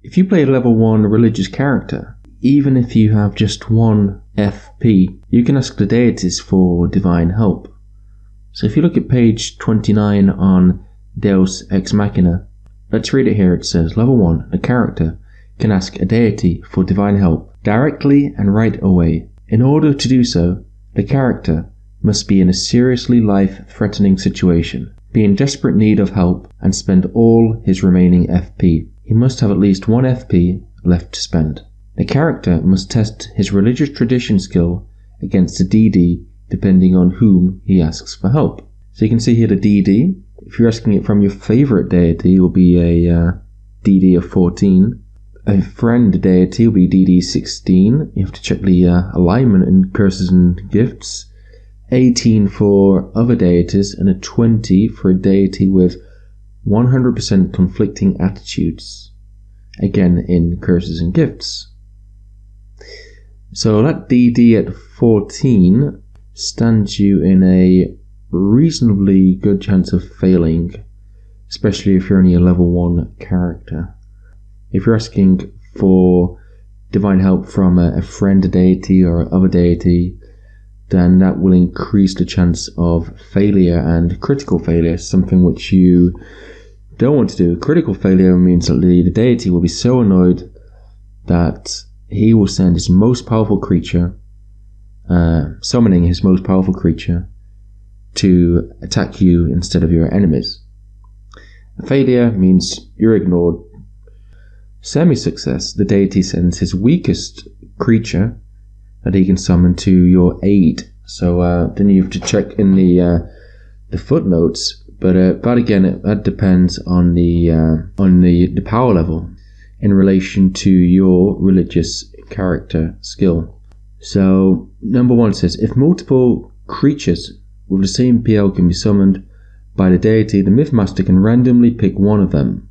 If you play a level 1 religious character, even if you have just 1 FP, you can ask the deities for divine help. So if you look at page 29 on Deus Ex Machina, let's read it here. It says, level 1, the character can ask a deity for divine help directly and right away. In order to do so, the character must be in a seriously life-threatening situation, be in desperate need of help, and spend all his remaining FP. He must have at least 1 FP left to spend. The character must test his religious tradition skill against a DD depending on whom he asks for help. So you can see here the DD. If you're asking it from your favorite deity, it will be a DD of 14. A friend deity will be DD 16. You have to check the alignment in curses and gifts. 18 for other deities, and a 20 for a deity with 100% conflicting attitudes. Again, in curses and gifts. So that DD at 14 stands you in a reasonably good chance of failing, especially if you're only a level 1 character. If you're asking for divine help from a friend deity or other deity, then that will increase the chance of failure and critical failure, something which you don't want to do. Critical failure means that the deity will be so annoyed that he will send his most powerful creature, summoning his most powerful creature, to attack you instead of your enemies. Failure means you're ignored. Semi-success, the deity sends his weakest creature that he can summon to your aid. So then you have to check in the footnotes, but again, that depends on the power level in relation to your religious character skill. So number 1 says, if multiple creatures with the same PL can be summoned by the deity, the Mythmaster can randomly pick one of them.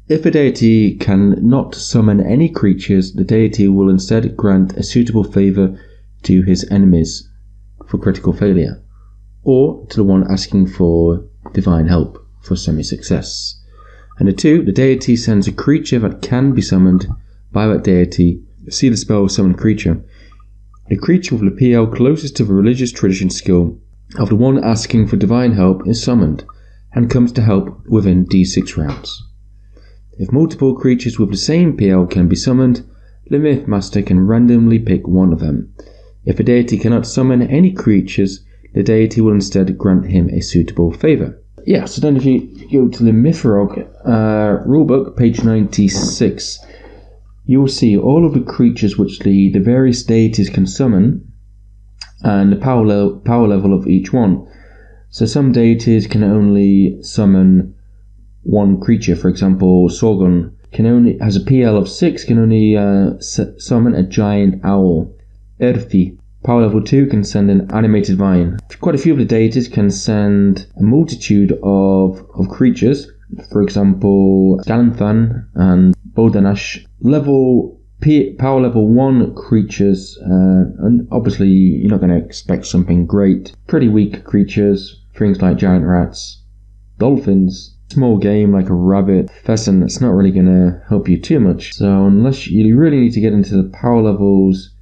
If a deity cannot summon any creatures, the deity will instead grant a suitable favor to his enemies for critical failure, or to the one asking for divine help for semi-success. And 2, the deity sends a creature that can be summoned by that deity. See the spell summon creature. The creature with the PL closest to the religious tradition skill of the one asking for divine help is summoned, and comes to help within D6 rounds. If multiple creatures with the same PL can be summoned, the Mythmaster can randomly pick one of them. If a deity cannot summon any creatures, the deity will instead grant him a suitable favor. Yeah, so then if you go to the MYFAROG rulebook, page 96, you will see all of the creatures which the various deities can summon, and the power level of each one. So some deities can only summon one creature. For example, Sorgon has a PL of 6, can only summon a giant owl. Erfi, power level 2, can send an animated vine. Quite a few of the deities can send a multitude of creatures. For example, Galanthan and Bodanash. Power level 1 creatures, and obviously you're not going to expect something great. Pretty weak creatures, things like giant rats, dolphins, small game like a rabbit, pheasant, that's not really going to help you too much. So unless you really need to get into the power levels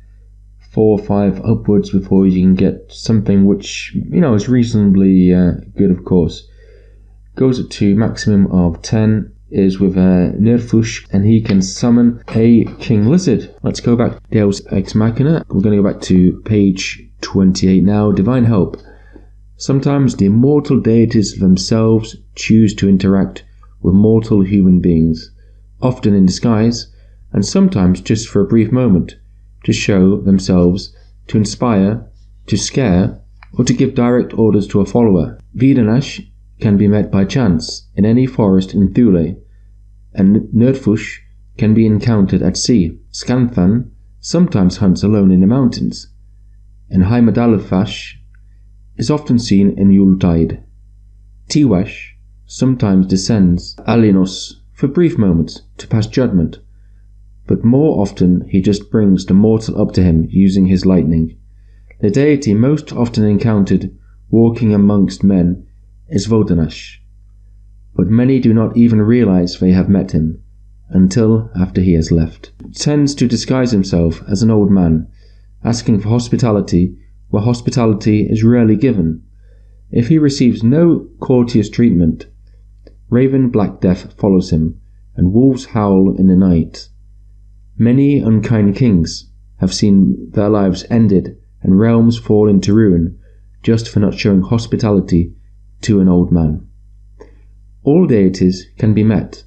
4 or 5 upwards before you can get something which, is reasonably good, of course. Goes up to maximum of 10. Is with Nerfush, and he can summon a king lizard. Let's go back to Deus Ex Machina. We're going to go back to page 28 now. Divine help. Sometimes the immortal deities themselves choose to interact with mortal human beings, often in disguise, and sometimes just for a brief moment, to show themselves, to inspire, to scare, or to give direct orders to a follower. Vidanash can be met by chance in any forest in Thule, and Nerdfush can be encountered at sea. Scanthan sometimes hunts alone in the mountains, and Heimadalafash is often seen in Yuletide. Tiwash sometimes descends Alinos for brief moments to pass judgment, but more often he just brings the mortal up to him using his lightning. The deity most often encountered walking amongst men is Vodanash, but many do not even realize they have met him, until after he has left. He tends to disguise himself as an old man, asking for hospitality where hospitality is rarely given. If he receives no courteous treatment, raven black death follows him, and wolves howl in the night. Many unkind kings have seen their lives ended and realms fall into ruin just for not showing hospitality to an old man. All deities can be met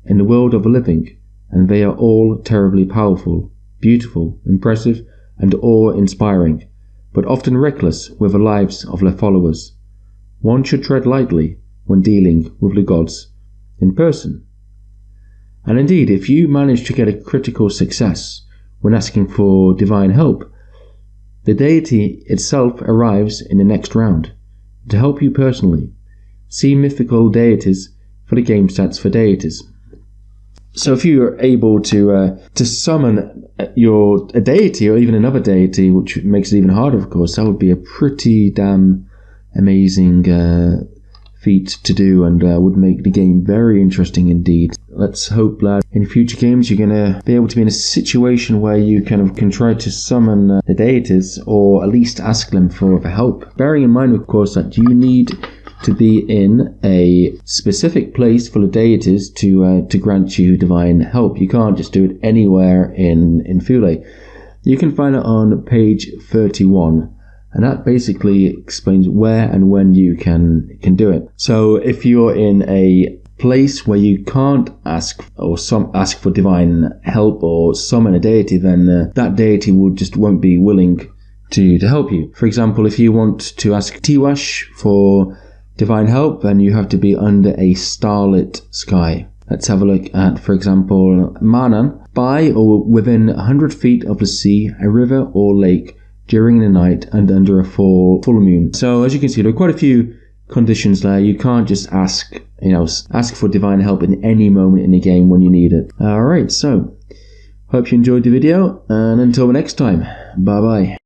in the world of the living, and they are all terribly powerful, beautiful, impressive, and awe-inspiring, but often reckless with the lives of their followers. One should tread lightly when dealing with the gods in person. And indeed, if you manage to get a critical success when asking for divine help, the deity itself arrives in the next round to help you personally. See mythical deities for the game stats for deities. So if you are able to summon a deity or even another deity, which makes it even harder, of course, that would be a pretty damn amazing feat to do, and would make the game very interesting indeed. Let's hope that in future games you're going to be able to be in a situation where you can try to summon the deities, or at least ask them for help. Bearing in mind, of course, that you need to be in a specific place for the deities to grant you divine help. You can't just do it anywhere in Thule. You can find it on page 31. And that basically explains where and when you can do it. So if you're in a place where you can't ask for divine help or summon a deity, then that deity won't be willing to help you. For example, if you want to ask Tiwash for divine help, then you have to be under a starlit sky. Let's have a look at, for example, Manan. By or within 100 feet of the sea, a river or lake, during the night and under a full moon. So as you can see, there are quite a few conditions there. You can't just ask for divine help in any moment in the game when you need it. Alright, so hope you enjoyed the video, and until next time, bye bye.